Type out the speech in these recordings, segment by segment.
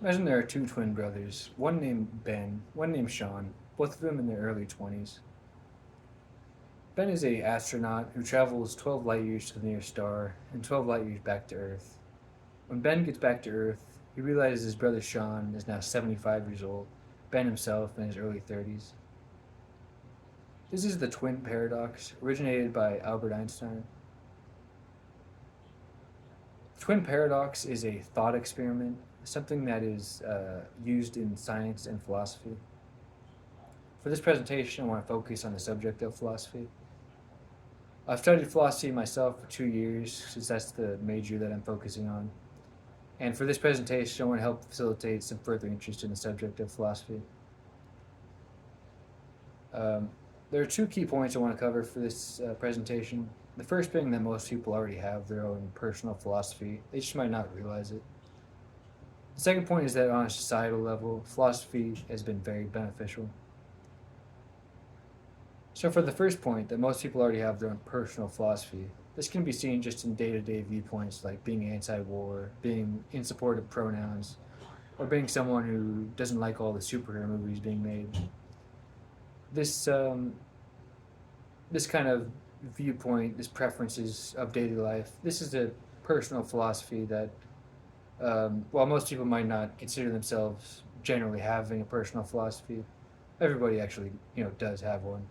Imagine there are two twin brothers, one named Ben, one named Sean, both of them in their early 20s. Ben is a astronaut who travels 12 light years to the nearest star and 12 light years back to Earth. When Ben gets back to Earth, he realizes his brother Sean is now 75 years old, Ben himself in his early 30s. This is the twin paradox, originated by Albert Einstein. The twin paradox is a thought experiment, something that is used in science and philosophy. For this presentation, I want to focus on the subject of philosophy. I've studied philosophy myself for 2 years, since that's the major that I'm focusing on. And for this presentation, I want to help facilitate some further interest in the subject of philosophy. Um, there are two key points I want to cover for this presentation. The first being that most people already have their own personal philosophy, they just might not realize it. The second point is that on a societal level, philosophy has been very beneficial. So, for the first point, that most people already have their own personal philosophy, this can be seen just in day to day viewpoints like being anti war, being in support of pronouns, or being someone who doesn't like all the superhero movies being made. This, um, this kind of viewpoint, this preferences of daily life, this is a personal philosophy that, while most people might not consider themselves generally having a personal philosophy, everybody actually, does have one.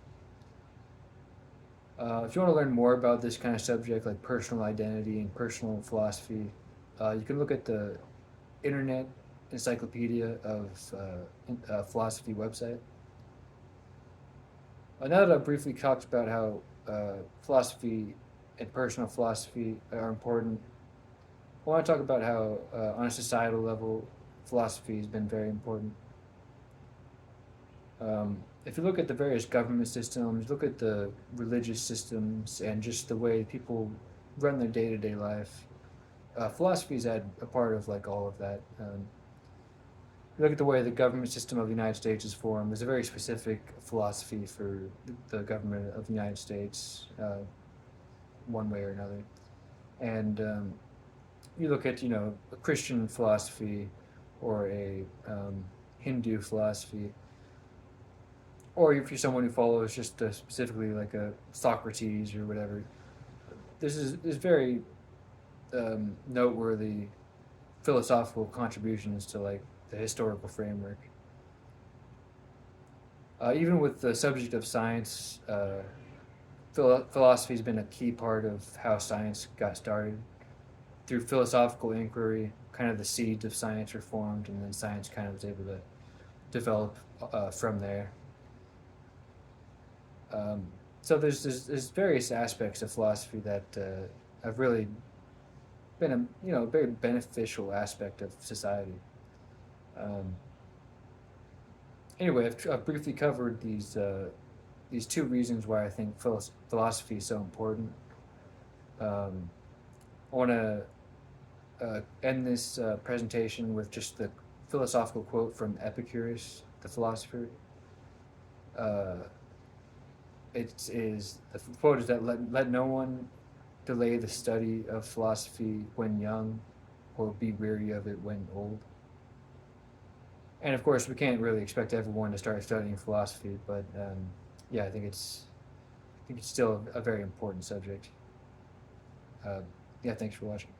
If you want to learn more about this kind of subject, like personal identity and personal philosophy, you can look at the Internet Encyclopedia of Philosophy website. Now that I've briefly talked about how philosophy and personal philosophy are important, I want to talk about how, on a societal level, philosophy has been very important. If you look at the various government systems, look at the religious systems, and just the way people run their day to day life, philosophy is at a part of like all of that. Look at the way the government system of the United States is formed. There's a very specific philosophy for the government of the United States, one way or another. And you look at a Christian philosophy or a Hindu philosophy, or if you're someone who follows just specifically like a Socrates or whatever. There's very noteworthy philosophical contributions to like the historical framework. Even with the subject of science, philosophy has been a key part of how science got started. Through philosophical inquiry, kind of the seeds of science were formed, and then science kind of was able to develop from there. Um, so there's various aspects of philosophy that have really been a very beneficial aspect of society. Um, anyway, I've briefly covered these two reasons why I think philosophy is so important. Um, I want to end this presentation with just the philosophical quote from Epicurus, the philosopher. Uh, it is the quote is that let no one delay the study of philosophy when young, or be weary of it when old. And of course, we can't really expect everyone to start studying philosophy, but yeah, I think it's still a very important subject. Uh, yeah, thanks for watching.